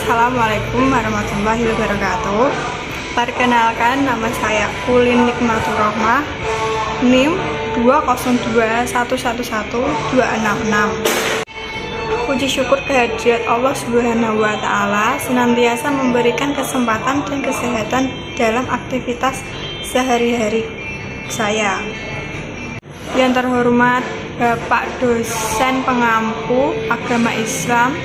Assalamualaikum warahmatullahi wabarakatuh. Perkenalkan, nama saya Kulin Nikmatur Rohmah, NIM 202111266. Puji syukur kehadirat Allah Subhanahu wa Ta'ala senantiasa memberikan kesempatan dan kesehatan dalam aktivitas sehari-hari saya. Yang terhormat Bapak dosen pengampu agama Islam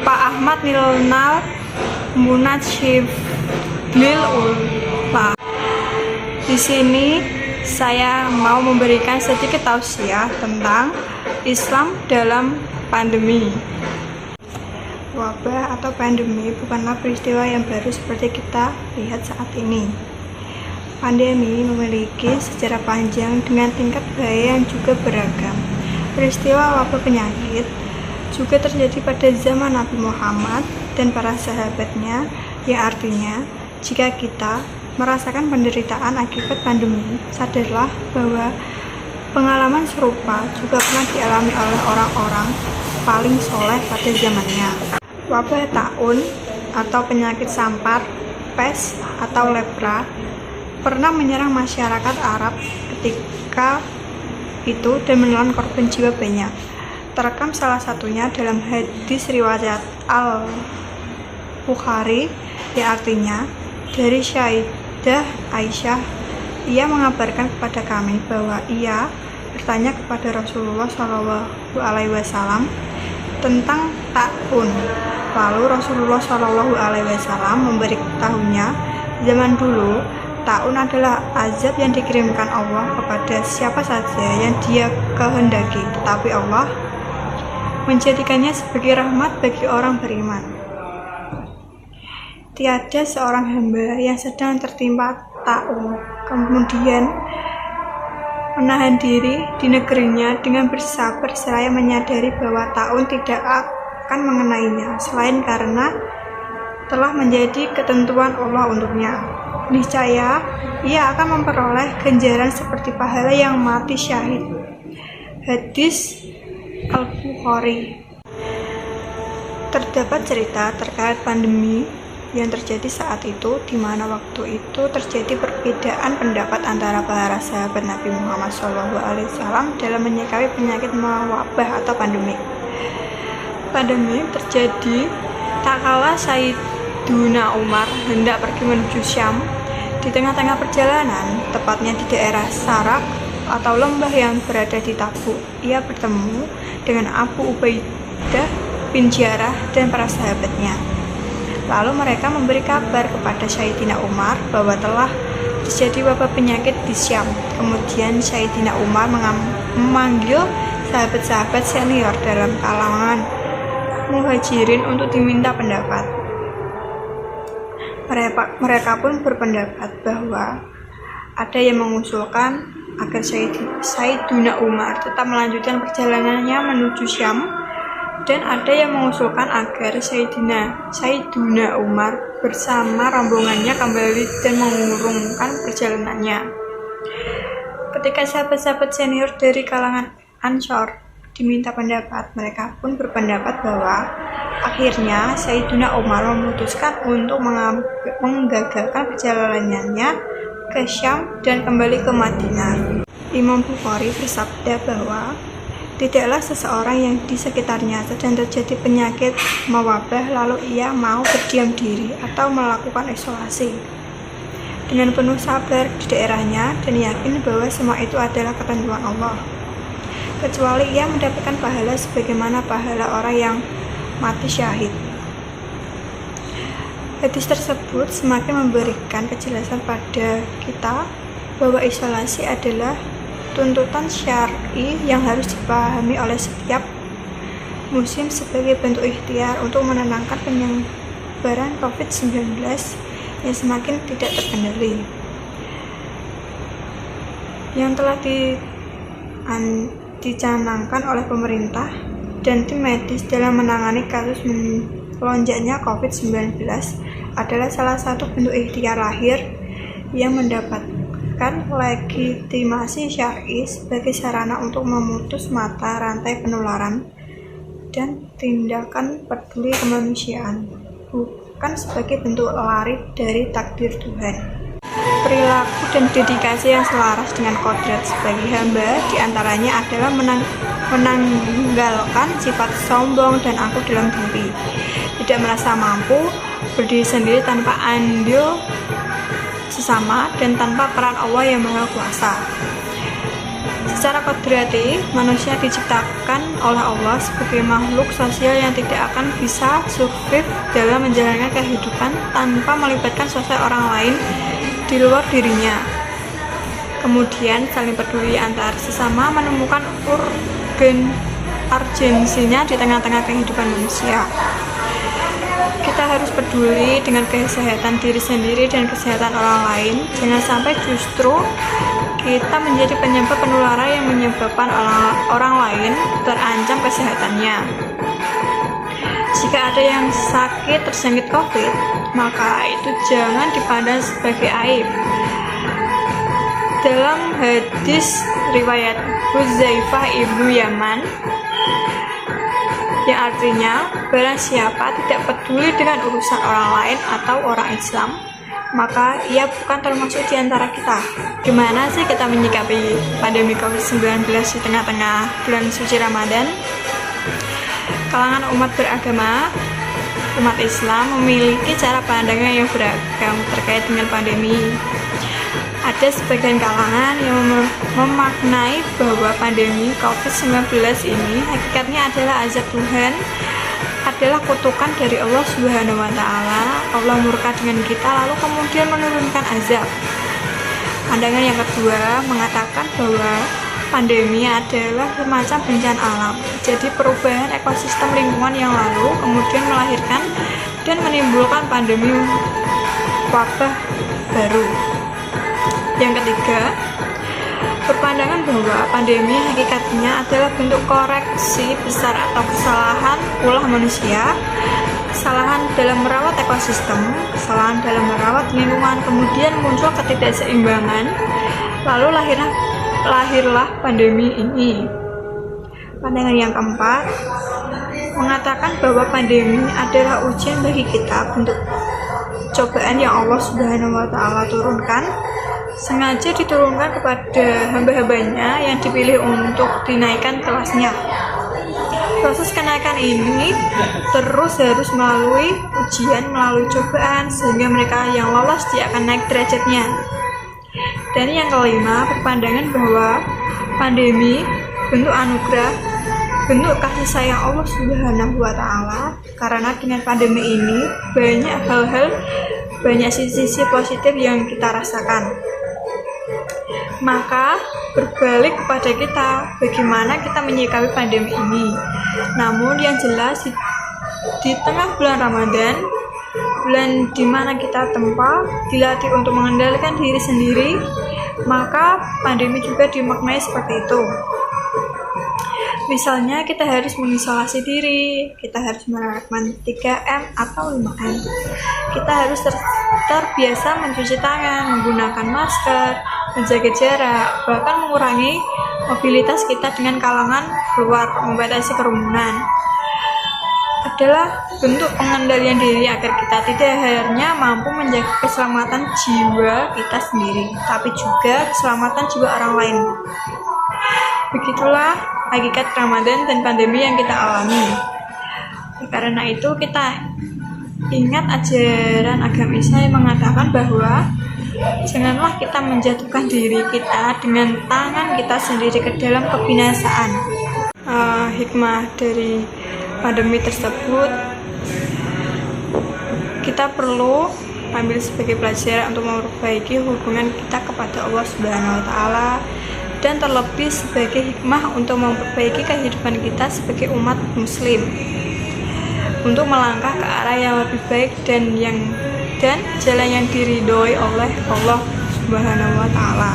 Pak Ahmad Nilnal Munajjidil Ula. Di sini saya mau memberikan sedikit tausiah tentang Islam dalam pandemi. Wabah atau pandemi bukanlah peristiwa yang baru seperti kita lihat saat ini. Pandemi memiliki sejarah panjang dengan tingkat bahaya yang juga beragam. Peristiwa wabah penyakit juga terjadi pada zaman Nabi Muhammad dan para sahabatnya, yang artinya jika kita merasakan penderitaan akibat pandemi, sadarlah bahwa pengalaman serupa juga pernah dialami oleh orang-orang paling soleh pada zamannya. Wabah taun atau penyakit sampar, pes atau lepra pernah menyerang masyarakat Arab ketika itu dan menelan korban jiwa banyak. Terekam salah satunya dalam hadis riwayat Al-Bukhari, yang artinya dari Sayyidah Aisyah, ia mengabarkan kepada kami bahwa ia bertanya kepada Rasulullah SAW tentang taun. Lalu Rasulullah SAW memberitahunya, zaman dulu taun adalah azab yang dikirimkan Allah kepada siapa saja yang Dia kehendaki, tetapi Allah menjadikannya sebagai rahmat bagi orang beriman. Tiada seorang hamba yang sedang tertimpa taun kemudian menahan diri di negerinya dengan bersabar seraya menyadari bahwa taun tidak akan mengenainya selain karena telah menjadi ketentuan Allah untuknya. Niscaya ia akan memperoleh ganjaran seperti pahala yang mati syahid. Hadis Al-Bukhari. Terdapat cerita terkait pandemi yang terjadi saat itu, di mana waktu itu terjadi perbedaan pendapat antara para sahabat Nabi Muhammad SAW dalam menyikapi penyakit mewabah atau pandemi. Pandemi terjadi tak kala Sayyiduna Umar hendak pergi menuju Syam. Di tengah-tengah perjalanan, tepatnya di daerah Sarak atau lembah yang berada di Tabuk, ia bertemu dengan Abu Ubaidah bin Jarrah dan para sahabatnya. Lalu mereka memberi kabar kepada Sayyidina Umar bahwa telah terjadi wabah penyakit di Syam. Kemudian Sayyidina Umar memanggil sahabat-sahabat senior dalam kalangan muhajirin untuk diminta pendapat. Mereka pun berpendapat bahwa ada yang mengusulkan agar Sayyidina Umar tetap melanjutkan perjalanannya menuju Syam, dan ada yang mengusulkan agar Sayyidina Umar bersama rombongannya kembali dan mengurungkan perjalanannya. Ketika sahabat-sahabat senior dari kalangan Ansor diminta pendapat, mereka pun berpendapat bahwa akhirnya Sayyidina Umar memutuskan untuk menggagalkan perjalanannya ke Syam dan kembali ke Madinah. Imam Bukhari bersabda bahwa tidaklah seseorang yang di sekitarnya sedang terjadi penyakit mewabah lalu ia mau berdiam diri atau melakukan isolasi dengan penuh sabar di daerahnya dan yakin bahwa semua itu adalah ketentuan Allah, kecuali ia mendapatkan pahala sebagaimana pahala orang yang mati syahid. Hadis tersebut semakin memberikan kejelasan pada kita bahwa isolasi adalah tuntutan syar'i yang harus dipahami oleh setiap muslim sebagai bentuk ikhtiar untuk menenangkan penyebaran COVID-19 yang semakin tidak terkendali, yang telah dicanangkan oleh pemerintah dan tim medis dalam menangani kasus melonjaknya COVID-19 adalah salah satu bentuk ikhtiar lahir yang mendapatkan legitimasi syar'i sebagai sarana untuk memutus mata rantai penularan dan tindakan peduli kemanusiaan, bukan sebagai bentuk lari dari takdir Tuhan. Perilaku dan dedikasi yang selaras dengan kodrat sebagai hamba diantaranya adalah menanggalkan sifat sombong dan aku dalam diri, tidak merasa mampu berdiri sendiri tanpa andil sesama dan tanpa peran Allah yang Maha Kuasa. Secara kodrati, manusia diciptakan oleh Allah sebagai makhluk sosial yang tidak akan bisa survive dalam menjalankan kehidupan tanpa melibatkan sosial orang lain di luar dirinya. Kemudian saling peduli antar sesama menemukan urgensinya di tengah-tengah kehidupan manusia. Kita harus peduli dengan kesehatan diri sendiri dan kesehatan orang lain. Jangan sampai justru kita menjadi penyebab penularan yang menyebabkan orang lain terancam kesehatannya. Jika ada yang sakit terjangkit COVID, maka itu jangan dipandang sebagai aib. Dalam hadis riwayat Hudzaifah ibnu Yaman, yang artinya barang siapa tidak peduli dengan urusan orang lain atau orang Islam, maka ia bukan termasuk di antara kita. Gimana sih kita menyikapi pandemi COVID-19 di tengah-tengah bulan suci Ramadan? Kalangan umat beragama, umat Islam memiliki cara pandangan yang beragam terkait dengan pandemi. Ada sebagian kalangan yang memaknai bahwa pandemi COVID-19 ini hakikatnya adalah azab Tuhan, adalah kutukan dari Allah Subhanahu wa Ta'ala. Allah murka dengan kita lalu kemudian menurunkan azab. Pandangan yang kedua mengatakan bahwa pandemi adalah semacam bencana alam, jadi perubahan ekosistem lingkungan yang lalu kemudian melahirkan dan menimbulkan pandemi wabah baru. Yang ketiga, berpandangan bahwa pandemi hakikatnya adalah bentuk koreksi besar atau kesalahan ulah manusia, kesalahan dalam merawat ekosistem, kesalahan dalam merawat lingkungan, kemudian muncul ketidakseimbangan, lalu lahirlah pandemi ini. Pandangan yang keempat mengatakan bahwa pandemi adalah ujian bagi kita, bentuk cobaan yang Allah Subhanahu wa Ta'ala turunkan, sengaja diturunkan kepada hamba-hambanya yang dipilih untuk dinaikkan kelasnya. Proses kenaikan ini terus harus melalui ujian, melalui cobaan, sehingga mereka yang lolos dia akan naik derajatnya. Dan yang kelima, berpandangan bahwa pandemi bentuk anugerah, bentuk kasih sayang Allah Subhanahu wa Ta'ala, karena dengan pandemi ini banyak hal-hal, banyak sisi-sisi positif yang kita rasakan. Maka berbalik kepada kita bagaimana kita menyikapi pandemi ini. Namun yang jelas di tengah bulan Ramadan, bulan di mana kita tempa dilatih untuk mengendalikan diri sendiri, maka pandemi juga dimaknai seperti itu. Misalnya kita harus mengisolasi diri, kita harus menerapkan 3M atau 5M. Kita harus terbiasa mencuci tangan, menggunakan masker, menjaga jarak, bahkan mengurangi mobilitas kita dengan kalangan keluar, membatasi kerumunan. Adalah bentuk pengendalian diri agar kita tidak hanya mampu menjaga keselamatan jiwa kita sendiri, tapi juga keselamatan jiwa orang lain. Begitulah hakikat Ramadan dan pandemi yang kita alami. Karena itu kita ingat ajaran agama Islam yang mengatakan bahwa janganlah kita menjatuhkan diri kita dengan tangan kita sendiri ke dalam kebinasaan. Hikmah dari pandemi tersebut kita perlu ambil sebagai pelajaran untuk memperbaiki hubungan kita kepada Allah Subhanahu wa Ta'ala, dan terlebih sebagai hikmah untuk memperbaiki kehidupan kita sebagai umat muslim untuk melangkah ke arah yang lebih baik dan jalan yang diridhoi oleh Allah Subhanahu wa Ta'ala.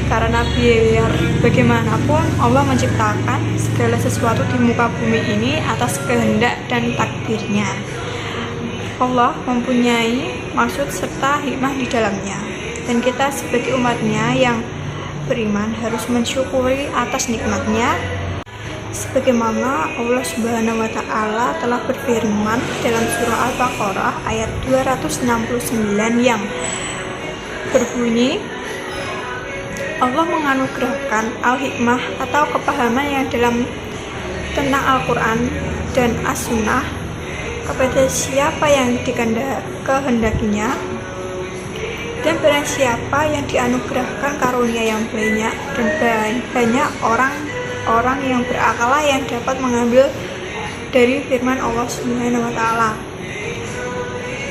Karena biar bagaimanapun Allah menciptakan segala sesuatu di muka bumi ini atas kehendak dan takdirnya. Allah mempunyai maksud serta hikmah di dalamnya, dan kita sebagai umatnya yang beriman harus mensyukuri atas nikmatnya Sebagaimana Allah Subhanahu wa taala telah berfirman dalam surah Al-Baqarah ayat 269 yang berbunyi, Allah menganugerahkan al-hikmah atau kepahaman yang dalam tentang Al-Quran dan As-Sunnah kepada siapa yang dikehendakinya, dan barang siapa yang dianugerahkan karunia yang banyak dan banyak orang yang berakal yang dapat mengambil dari firman Allah Subhanahu wa taala.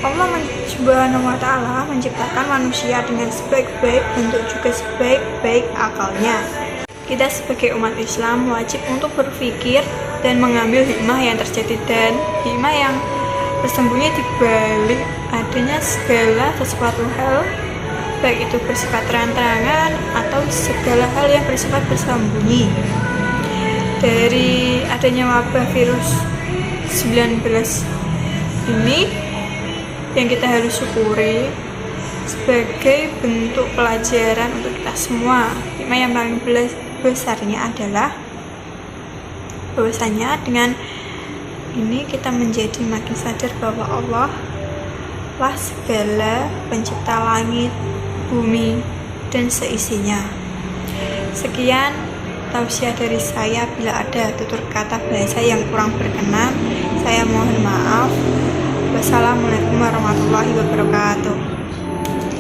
Allah Subhanahu wa taala menciptakan manusia dengan sebaik-baik bentuk juga sebaik-baik akalnya. Kita sebagai umat Islam wajib untuk berpikir dan mengambil hikmah yang terjadi dan hikmah yang tersembunyi di balik adanya segala sesuatu hal, baik itu bersifat terang-terangan atau segala hal yang bersifat bersembunyi. Dari adanya wabah virus 19 ini yang kita harus syukuri sebagai bentuk pelajaran untuk kita semua. Hikmah yang paling besarnya adalah bahwasanya dengan ini kita menjadi makin sadar bahwa Allah lah segala pencipta langit, bumi, dan seisinya. Sekian tausiah dari saya. Bila ada tutur kata bahasa yang kurang berkenan, saya mohon maaf. Wassalamualaikum warahmatullahi wabarakatuh.